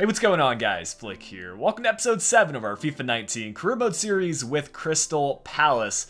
Hey, what's going on, guys? Flick here. Welcome to episode 7 of our FIFA 19 career mode series with Crystal Palace.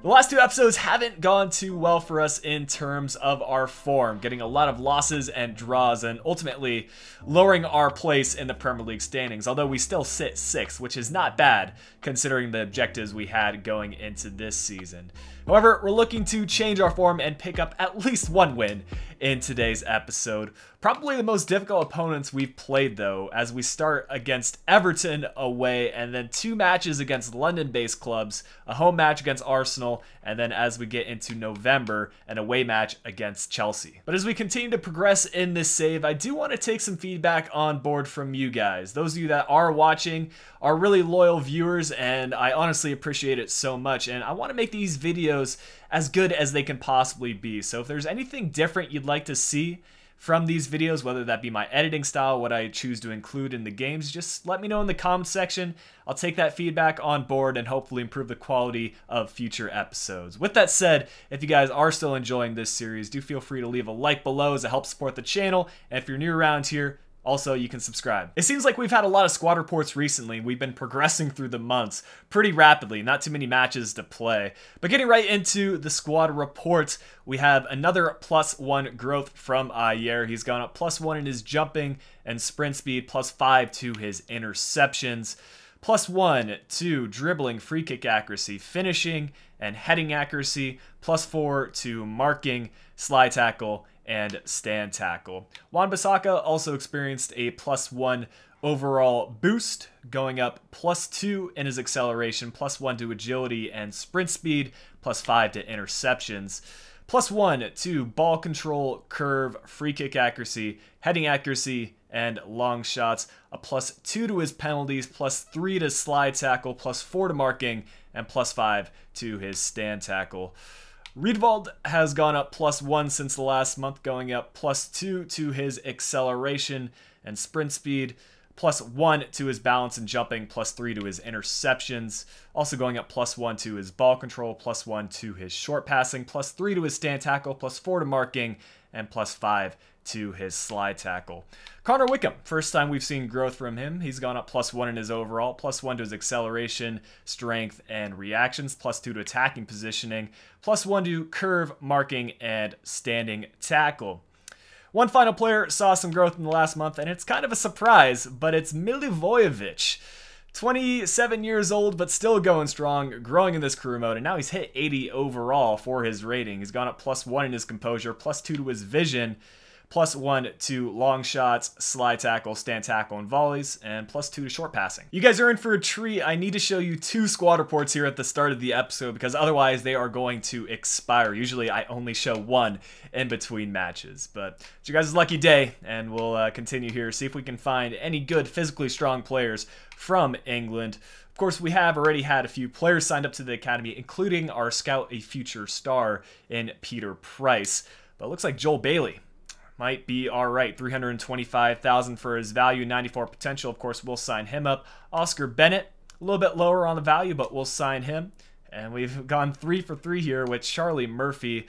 The last two episodes haven't gone too well for us in terms of our form, getting a lot of losses and draws and ultimately lowering our place in the Premier League standings, although we still sit 6th, which is not bad considering the objectives we had going into this season. However, we're looking to change our form and pick up at least one win in today's episode. Probably the most difficult opponents we've played, though, as we start against Everton away and then 2 matches against London-based clubs, a home match against Arsenal, and then as we get into November, an away match against Chelsea. But as we continue to progress in this save, I do want to take some feedback on board from you guys. Those of you that are watching are really loyal viewers, and I honestly appreciate it so much, and I want to make these videos as good as they can possibly be. So if there's anything different you'd like to see from these videos, whether that be my editing style, what I choose to include in the games, just let me know in the comments section. I'll take that feedback on board and hopefully improve the quality of future episodes. With that said, if you guys are still enjoying this series, do feel free to leave a like below as it helps support the channel. And if you're new around here, also, you can subscribe. It seems like we've had a lot of squad reports recently. We've been progressing through the months pretty rapidly, not too many matches to play. But getting right into the squad reports, we have another +1 growth from Ayer. He's gone up +1 in his jumping and sprint speed, +5 to his interceptions, +1 to dribbling, free kick accuracy, finishing, and heading accuracy, +4 to marking, slide tackle, and stand tackle. Wan-Bissaka also experienced a +1 overall boost, going up +2 in his acceleration, +1 to agility and sprint speed, +5 to interceptions, +1 to ball control, curve, free kick accuracy, heading accuracy, and long shots, a +2 to his penalties, +3 to slide tackle, +4 to marking, and +5 to his stand tackle. Riedwald has gone up +1 since the last month, going up +2 to his acceleration and sprint speed, +1 to his balance and jumping, +3 to his interceptions. Also going up +1 to his ball control, +1 to his short passing, +3 to his stand tackle, +4 to marking, and +5 to his slide tackle. Connor Wickham, first time we've seen growth from him. He's gone up +1 in his overall, +1 to his acceleration, strength, and reactions, +2 to attacking positioning, +1 to curve, marking, and standing tackle. One final player saw some growth in the last month, and it's kind of a surprise, but it's Milivojevic. 27 years old, but still going strong, growing in this career mode, and now he's hit 80 overall for his rating. He's gone up +1 in his composure, +2 to his vision, +1 to long shots, slide tackle, stand tackle, and volleys, and +2 to short passing. You guys are in for a treat. I need to show you 2 squad reports here at the start of the episode because otherwise they are going to expire. Usually I only show 1 in between matches, but it's your guys' lucky day, and we'll continue here, see if we can find any good physically strong players from England. Of course, we have already had a few players signed up to the academy, including our scout, a future star in Peter Price. But it looks like Joel Bailey might be all right. 325,000 for his value, 94 potential. Of course, we'll sign him up. Oscar Bennett, a little bit lower on the value, but we'll sign him. And we've gone 3 for 3 here with Charlie Murphy.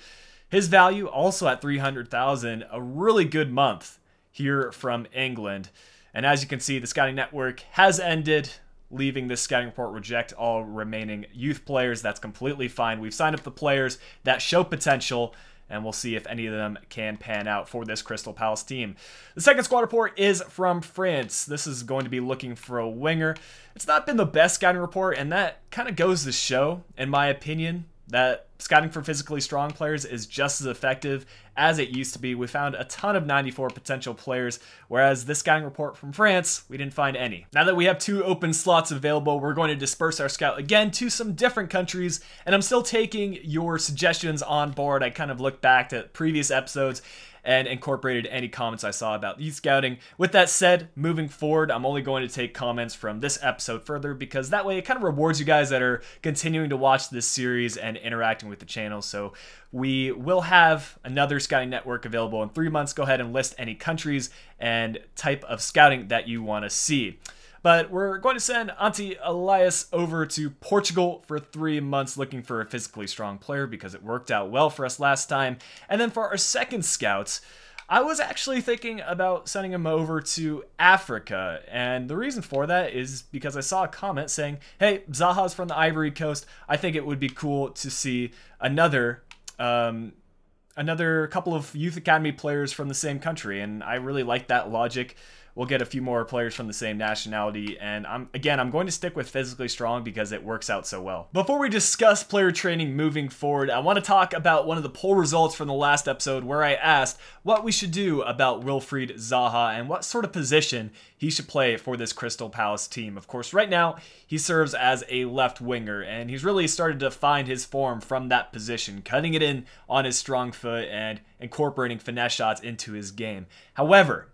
His value also at 300,000. A really good month here from England. And as you can see, the scouting network has ended, leaving this scouting report reject all remaining youth players. That's completely fine. We've signed up the players that show potential, and we'll see if any of them can pan out for this Crystal Palace team. The second squad report is from France. This is going to be looking for a winger. It's not been the best scouting report, and that kind of goes to show, in my opinion, that scouting for physically strong players is just as effective as it used to be. We found a ton of 94 potential players, whereas this scouting report from France, we didn't find any. Now that we have 2 open slots available, we're going to disperse our scout again to some different countries, and I'm still taking your suggestions on board. I kind of looked back to previous episodes and incorporated any comments I saw about youth scouting. With that said, moving forward, I'm only going to take comments from this episode further because that way it kind of rewards you guys that are continuing to watch this series and interacting with the channel. So we will have another scouting network available in 3 months. Go ahead and list any countries and type of scouting that you want to see. But we're going to send Auntie Elias over to Portugal for 3 months looking for a physically strong player because it worked out well for us last time. And then for our second scouts, I was actually thinking about sending him over to Africa, and the reason for that is because I saw a comment saying, hey, Zaha's from the Ivory Coast. I think it would be cool to see another couple of youth academy players from the same country, and I really like that logic. We'll get a few more players from the same nationality, and I'm going to stick with physically strong because it works out so well. Before we discuss player training moving forward, I want to talk about one of the poll results from the last episode where I asked what we should do about Wilfried Zaha and what sort of position he should play for this Crystal Palace team. Of course, right now, he serves as a left winger, and he's really started to find his form from that position, cutting it in on his strong foot and incorporating finesse shots into his game. However,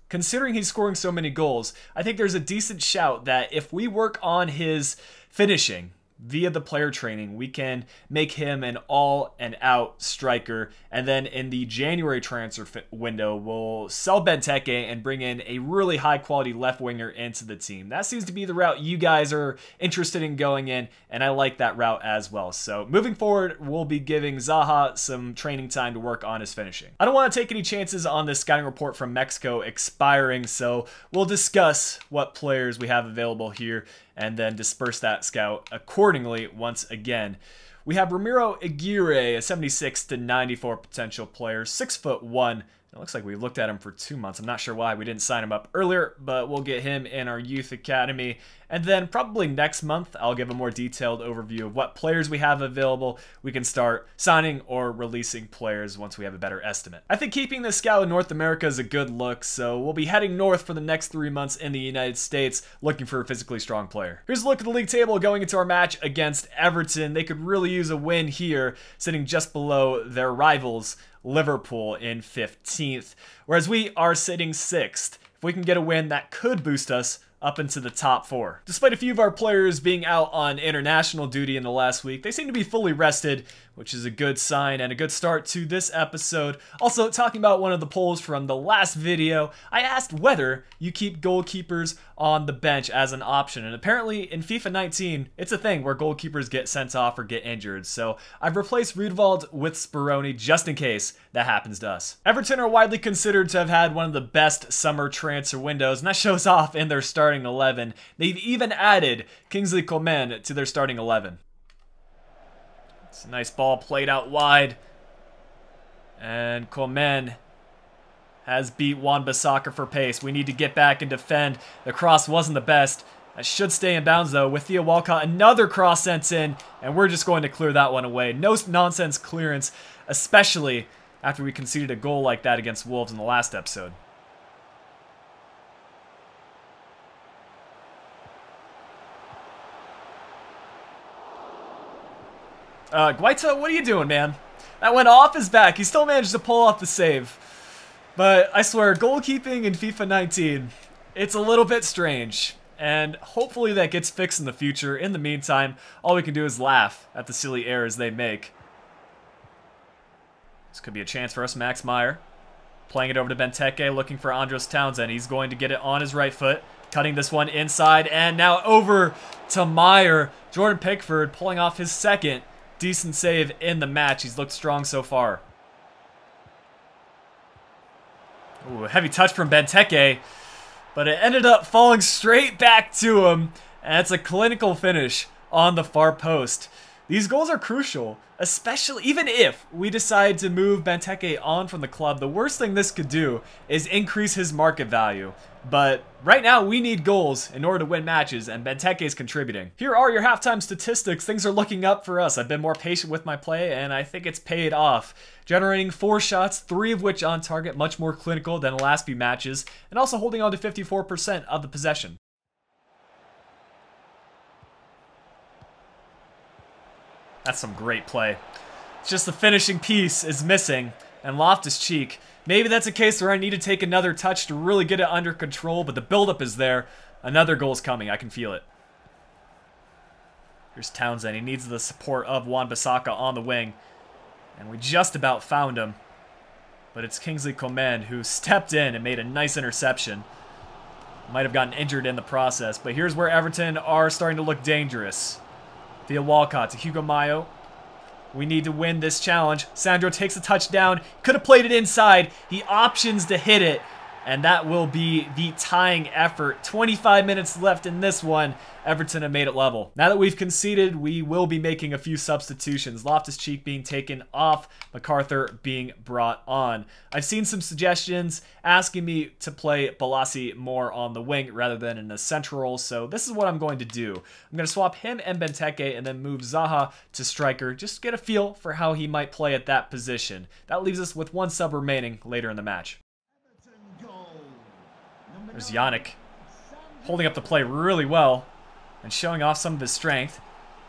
considering he's scoring so many goals, I think there's a decent shout that if we work on his finishing via the player training, we can make him an all and out striker. And then in the January transfer window, we'll sell Benteke and bring in a really high quality left winger into the team. That seems to be the route you guys are interested in going in, and I like that route as well. So moving forward, we'll be giving Zaha some training time to work on his finishing. I don't want to take any chances on this scouting report from Mexico expiring, so we'll discuss what players we have available here and then disperse that scout accordingly once again. We have Ramiro Aguirre, a 76 to 94 potential player, 6'1". It looks like we looked at him for 2 months. I'm not sure why we didn't sign him up earlier, but we'll get him in our youth academy. And then probably next month, I'll give a more detailed overview of what players we have available. We can start signing or releasing players once we have a better estimate. I think keeping the scout in North America is a good look, so we'll be heading north for the next 3 months in the United States, looking for a physically strong player. Here's a look at the league table going into our match against Everton. They could really use a win here, sitting just below their rivals, Liverpool, in 15th, whereas we are sitting 6th. If we can get a win, that could boost us up into the top 4. Despite a few of our players being out on international duty in the last week, they seem to be fully rested, which is a good sign and a good start to this episode. Also, talking about one of the polls from the last video, I asked whether you keep goalkeepers on the bench as an option, and apparently in FIFA 19, it's a thing where goalkeepers get sent off or get injured, so I've replaced Rudvald with Speroni just in case that happens to us. Everton are widely considered to have had one of the best summer transfer windows, and that shows off in their starting 11. They've even added Kingsley Coman to their starting 11. It's a nice ball played out wide. And Coman has beat Wan-Bissaka for pace. We need to get back and defend. The cross wasn't the best. That should stay in bounds though. With Theo Walcott, another cross sent in, and we're just going to clear that one away. No nonsense clearance, especially after we conceded a goal like that against Wolves in the last episode. Guaita, what are you doing, man? That went off his back. He still managed to pull off the save. But I swear, goalkeeping in FIFA 19, it's a little bit strange. And hopefully that gets fixed in the future. In the meantime, all we can do is laugh at the silly errors they make. This could be a chance for us, Max Meyer. Playing it over to Benteke, looking for Andros Townsend. He's going to get it on his right foot. Cutting this one inside, and now over to Meyer. Jordan Pickford pulling off his second decent save in the match. He's looked strong so far. Ooh, a heavy touch from Benteke, but it ended up falling straight back to him, and it's a clinical finish on the far post. These goals are crucial, especially even if we decide to move Benteke on from the club. The worst thing this could do is increase his market value. But right now, we need goals in order to win matches, and Benteke is contributing. Here are your halftime statistics. Things are looking up for us. I've been more patient with my play, and I think it's paid off. Generating 4 shots, 3 of which on target, much more clinical than the last few matches, and also holding on to 54% of the possession. That's some great play. It's just the finishing piece is missing, and Loftus-Cheek. Maybe that's a case where I need to take another touch to really get it under control, but the buildup is there. Another goal's coming. I can feel it. Here's Townsend. He needs the support of Wan-Bissaka on the wing, and we just about found him. But it's Kingsley Coman who stepped in and made a nice interception. Might have gotten injured in the process, but here's where Everton are starting to look dangerous. Theo Walcott to Hugo Mayo. We need to win this challenge. Sandro takes a touchdown. Could have played it inside. He options to hit it. And that will be the tying effort. 25 minutes left in this one. Everton have made it level. Now that we've conceded, we will be making a few substitutions. Loftus-Cheek being taken off, MacArthur being brought on. I've seen some suggestions asking me to play Balassi more on the wing rather than in a central role, so this is what I'm going to do. I'm going to swap him and Benteke and then move Zaha to striker, just to get a feel for how he might play at that position. That leaves us with one sub remaining later in the match. There's Yannick holding up the play really well and showing off some of his strength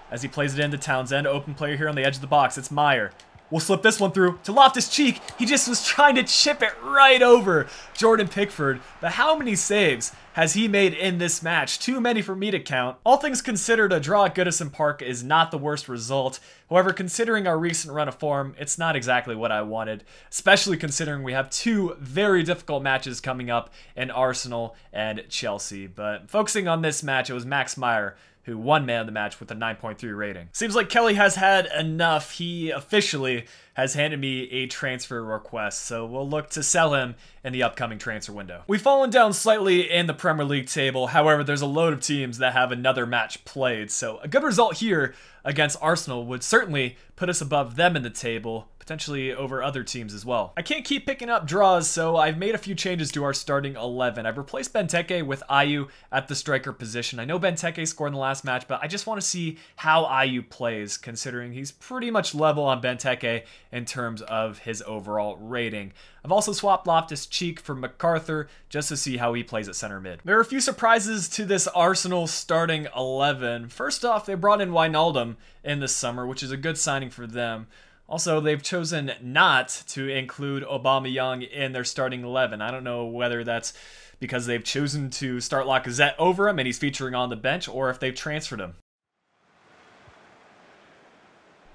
as he plays it into Townsend. Open player here on the edge of the box. It's Meyer. We'll slip this one through to Loftus-Cheek. He just was trying to chip it right over Jordan Pickford. But how many saves has he made in this match? Too many for me to count. All things considered, a draw at Goodison Park is not the worst result. However, considering our recent run of form, it's not exactly what I wanted, especially considering we have two very difficult matches coming up in Arsenal and Chelsea. But focusing on this match, it was Max Meyer who won man of the match with a 9.3 rating. Seems like Kelly has had enough. He officially has handed me a transfer request, so we'll look to sell him in the upcoming transfer window. We've fallen down slightly in the Premier League table. However, there's a load of teams that have another match played, so a good result here against Arsenal would certainly put us above them in the table, potentially over other teams as well. I can't keep picking up draws, so I've made a few changes to our starting 11. I've replaced Benteke with Ayew at the striker position. I know Benteke scored in the last match, but I just want to see how Ayew plays, considering he's pretty much level on Benteke in terms of his overall rating. I've also swapped Loftus-Cheek for MacArthur just to see how he plays at center mid. There are a few surprises to this Arsenal starting 11. First off, they brought in Wijnaldum in the summer, which is a good signing for them. Also, they've chosen not to include Aubameyang in their starting 11. I don't know whether that's because they've chosen to start Lacazette over him and he's featuring on the bench, or if they've transferred him.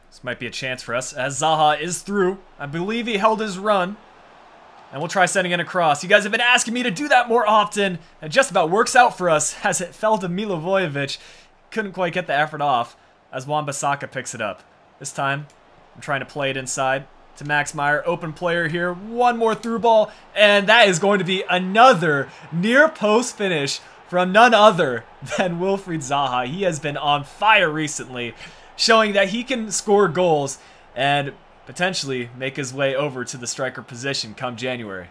This might be a chance for us, as Zaha is through. I believe he held his run. And we'll try sending it across. You guys have been asking me to do that more often. It just about works out for us, as it fell to Milivojevic. Couldn't quite get the effort off, as Wan-Bissaka picks it up. This time, I'm trying to play it inside to Max Meyer. Open player here. One more through ball. And that is going to be another near post finish from none other than Wilfried Zaha. He has been on fire recently, showing that he can score goals and potentially make his way over to the striker position come January.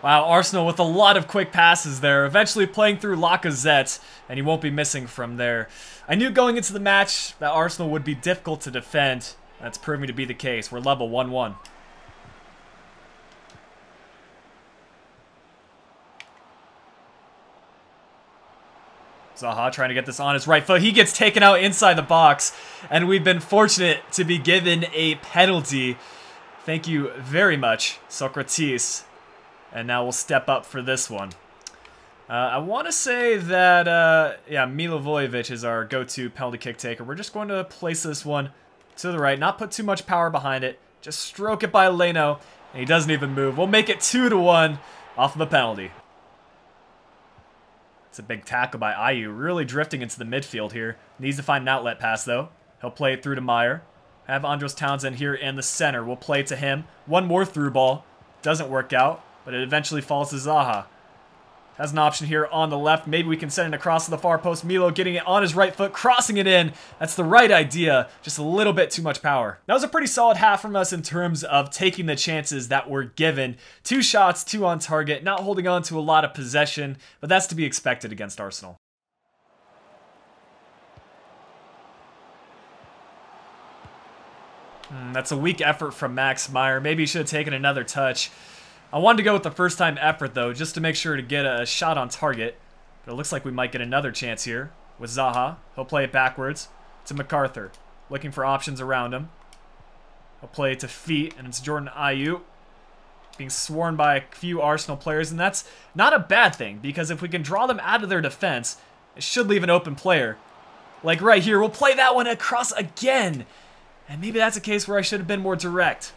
Wow, Arsenal with a lot of quick passes there, eventually playing through Lacazette, and he won't be missing from there. I knew going into the match that Arsenal would be difficult to defend. That's proving to be the case. We're level 1-1. Zaha trying to get this on his right foot. He gets taken out inside the box, and we've been fortunate to be given a penalty. Thank you very much, Socrates. And now we'll step up for this one. I want to say that, yeah, Milivojevic is our go-to penalty kick taker. We're just going to place this one to the right, not put too much power behind it. Just stroke it by Leno, and he doesn't even move. We'll make it 2-1 off of a penalty. It's a big tackle by Ayew, really drifting into the midfield here. Needs to find an outlet pass, though. He'll play it through to Meyer. Have Andros Townsend here in the center. We'll play it to him. One more through ball. Doesn't work out, but it eventually falls to Zaha. Has an option here on the left. Maybe we can send it across to the far post. Milo getting it on his right foot, crossing it in. That's the right idea. Just a little bit too much power. That was a pretty solid half from us in terms of taking the chances that were given. 2 shots, 2 on target. Not holding on to a lot of possession, but that's to be expected against Arsenal. That's a weak effort from Max Meyer. Maybe he should have taken another touch. I wanted to go with the first time effort, though, just to make sure to get a shot on target. But it looks like we might get another chance here with Zaha. He'll play it backwards to MacArthur, looking for options around him. He'll play it to feet, and it's Jordan Ayew being swarmed by a few Arsenal players, and that's not a bad thing, because if we can draw them out of their defense, it should leave an open player. Like right here, we'll play that one across again. And maybe that's a case where I should have been more direct.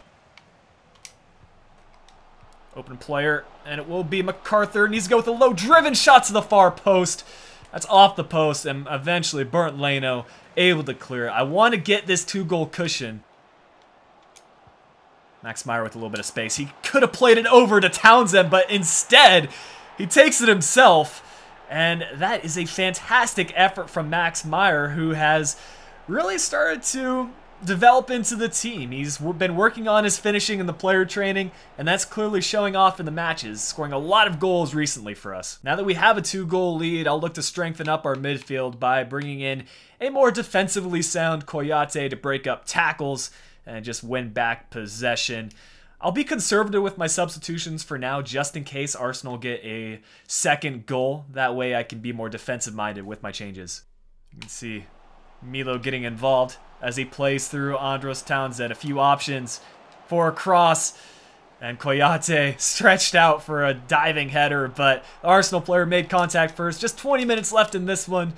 Open player, and it will be MacArthur. Needs to go with a low driven shot to the far post. That's off the post, and eventually Bernd Leno able to clear it. I want to get this 2-goal cushion. Max Meyer with a little bit of space. He could have played it over to Townsend, but instead, he takes it himself. And that is a fantastic effort from Max Meyer, who has really started to develop into the team. He's been working on his finishing in the player training, and that's clearly showing off in the matches, scoring a lot of goals recently for us. Now that we have a 2-goal lead, I'll look to strengthen up our midfield by bringing in a more defensively sound Koyate to break up tackles and just win back possession. I'll be conservative with my substitutions for now, just in case Arsenal get a second goal. That way I can be more defensive-minded with my changes. You can see Milo getting involved as he plays through Andros Townsend. A few options for a cross, and Koyate stretched out for a diving header, but the Arsenal player made contact first. Just 20 minutes left in this one.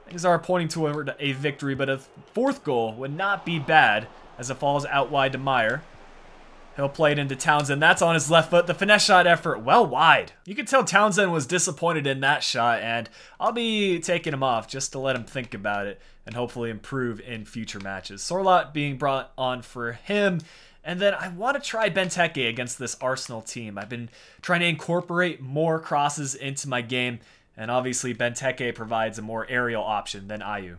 Things are pointing toward a victory, but a 4th goal would not be bad as it falls out wide to Meyer. He'll play it into Townsend. That's on his left foot. The finesse shot effort well wide. You can tell Townsend was disappointed in that shot, and I'll be taking him off just to let him think about it and hopefully improve in future matches. Sorloth being brought on for him. And then I want to try Benteke against this Arsenal team. I've been trying to incorporate more crosses into my game, and obviously Benteke provides a more aerial option than Ayew.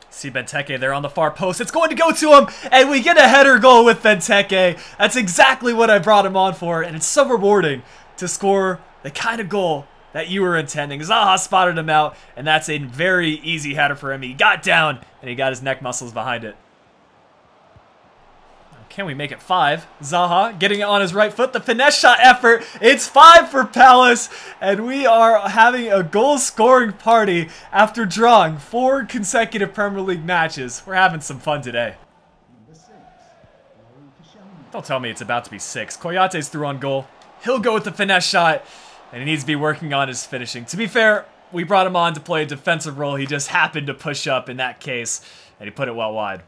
See Benteke there on the far post. It's going to go to him, and we get a header goal with Benteke. That's exactly what I brought him on for, and it's so rewarding to score the kind of goal that you were intending. Zaha spotted him out, and that's a very easy header for him. He got down, and he got his neck muscles behind it. Can we make it 5? Zaha getting it on his right foot. The finesse shot effort. It's 5 for Palace, and we are having a goal-scoring party after drawing 4 consecutive Premier League matches. We're having some fun today. Don't tell me it's about to be 6. Koyate's through on goal. He'll go with the finesse shot, and he needs to be working on his finishing. To be fair, we brought him on to play a defensive role. He just happened to push up in that case, and he put it well wide.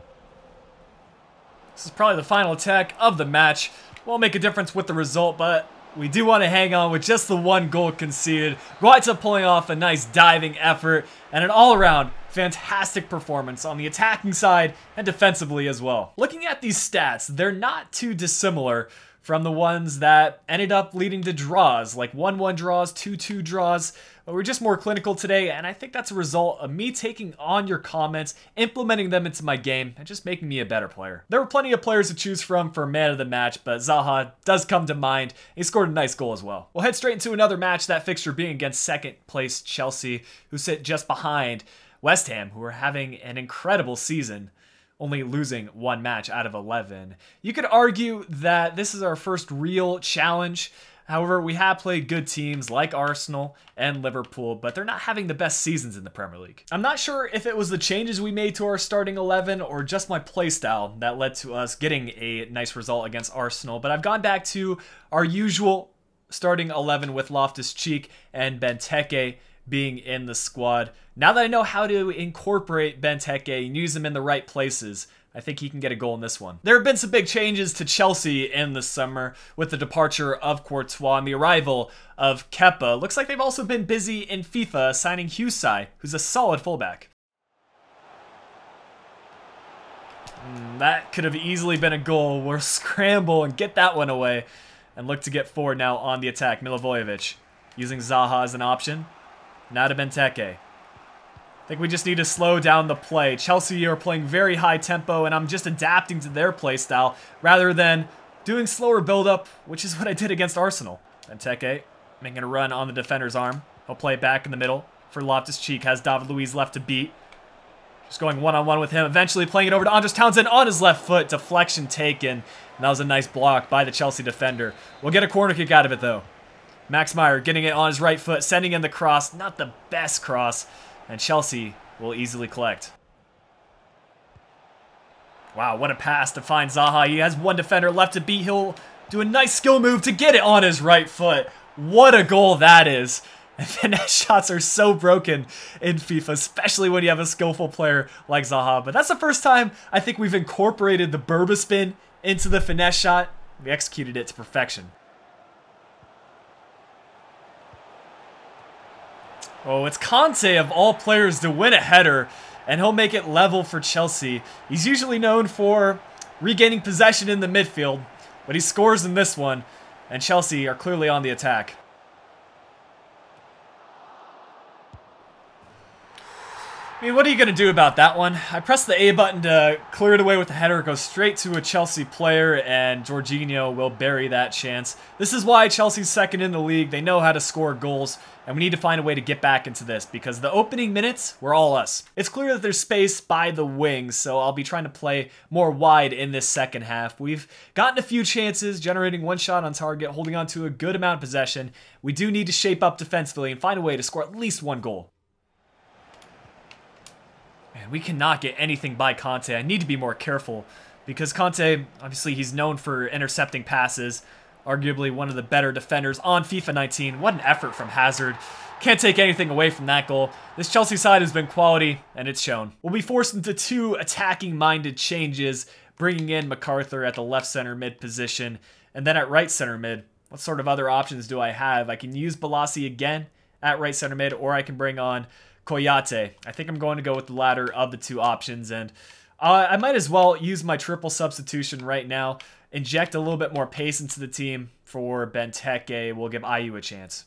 This is probably the final attack of the match. Won't make a difference with the result, but we do want to hang on with just the 1 goal conceded. Guaita pulling off a nice diving effort and an all-around fantastic performance on the attacking side and defensively as well. Looking at these stats, they're not too dissimilar from the ones that ended up leading to draws, like 1-1 draws, 2-2 draws. But we're just more clinical today, and I think that's a result of me taking on your comments, implementing them into my game, and just making me a better player. There were plenty of players to choose from for man of the match, but Zaha does come to mind. He scored a nice goal as well. We'll head straight into another match, that fixture being against second place Chelsea, who sit just behind West Ham, who are having an incredible season, only losing 1 match out of 11. You could argue that this is our first real challenge. However, we have played good teams like Arsenal and Liverpool, but they're not having the best seasons in the Premier League. I'm not sure if it was the changes we made to our starting 11 or just my playstyle that led to us getting a nice result against Arsenal, but I've gone back to our usual starting 11 with Loftus-Cheek and Benteke being in the squad. Now that I know how to incorporate Benteke and use him in the right places, I think he can get a goal in this one. There have been some big changes to Chelsea in the summer with the departure of Courtois and the arrival of Kepa. Looks like they've also been busy in FIFA signing Husai, who's a solid fullback. That could have easily been a goal. We'll scramble and get that one away and look to get forward now on the attack. Milivojevic using Zaha as an option. Now to Benteke. I think we just need to slow down the play. Chelsea are playing very high tempo, and I'm just adapting to their play style rather than doing slower build-up, which is what I did against Arsenal. Benteke making a run on the defender's arm. He'll play it back in the middle for Loftus-Cheek. Has David Luiz left to beat. Just going one-on-one with him. Eventually playing it over to Andros Townsend on his left foot. Deflection taken. And that was a nice block by the Chelsea defender. We'll get a corner kick out of it, though. Max Meyer getting it on his right foot, sending in the cross. Not the best cross. And Chelsea will easily collect. Wow, what a pass to find Zaha. He has one defender left to beat. He'll do a nice skill move to get it on his right foot. What a goal that is. And finesse shots are so broken in FIFA, especially when you have a skillful player like Zaha. But that's the first time I think we've incorporated the Burba spin into the finesse shot. We executed it to perfection. Oh, it's Conte of all players to win a header, and he'll make it level for Chelsea. He's usually known for regaining possession in the midfield, but he scores in this one, and Chelsea are clearly on the attack. I mean, what are you going to do about that one? I pressed the A button to clear it away with the header. It goes straight to a Chelsea player, and Jorginho will bury that chance. This is why Chelsea's second in the league. They know how to score goals, and we need to find a way to get back into this because the opening minutes were all us. It's clear that there's space by the wings, so I'll be trying to play more wide in this second half. We've gotten a few chances, generating one shot on target, holding on to a good amount of possession. We do need to shape up defensively and find a way to score at least one goal. Man, we cannot get anything by Conte. I need to be more careful because Conte, obviously, he's known for intercepting passes. Arguably one of the better defenders on FIFA 19. What an effort from Hazard. Can't take anything away from that goal. This Chelsea side has been quality, and it's shown. We'll be forced into two attacking-minded changes, bringing in MacArthur at the left center mid position, and then at right center mid. What sort of other options do I have? I can use Balassi again at right center mid, or I can bring on Koyate. I think I'm going to go with the latter of the two options, and I might as well use my triple substitution right now, inject a little bit more pace into the team for Benteke. We'll give Ayew a chance.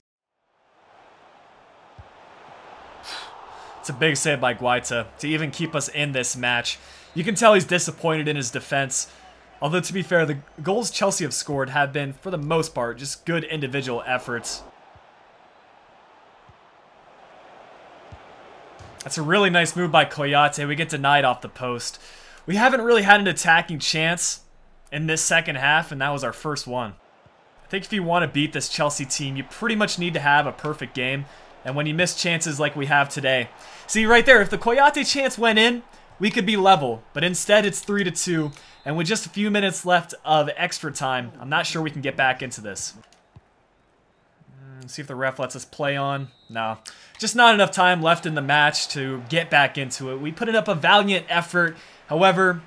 It's a big save by Guaita to even keep us in this match. You can tell he's disappointed in his defense. Although, to be fair, the goals Chelsea have scored have been, for the most part, just good individual efforts. That's a really nice move by Koyate. We get denied off the post. We haven't really had an attacking chance in this second half, and that was our first one. I think if you want to beat this Chelsea team, you pretty much need to have a perfect game. And when you miss chances like we have today. See, right there, if the Koyate chance went in, we could be level. But instead, it's 3-2. And with just a few minutes left of extra time, I'm not sure we can get back into this. See if the ref lets us play on. No. Just not enough time left in the match to get back into it. We put up a valiant effort. However,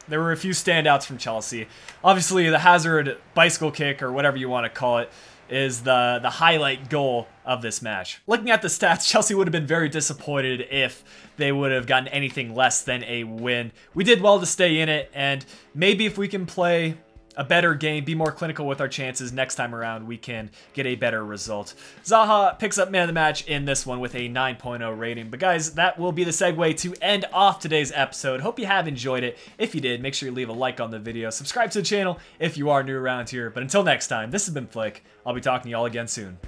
there were a few standouts from Chelsea. Obviously, the Hazard bicycle kick, or whatever you want to call it, is the highlight goal of this match. Looking at the stats, Chelsea would have been very disappointed if they would have gotten anything less than a win. We did well to stay in it, and maybe if we can play a better game, be more clinical with our chances next time around, we can get a better result. Zaha picks up man of the match in this one with a 9.0 rating. But guys, that will be the segue to end off today's episode. Hope you have enjoyed it. If you did, make sure you leave a like on the video. Subscribe to the channel if you are new around here. But until next time, this has been Flick. I'll be talking to y'all again soon.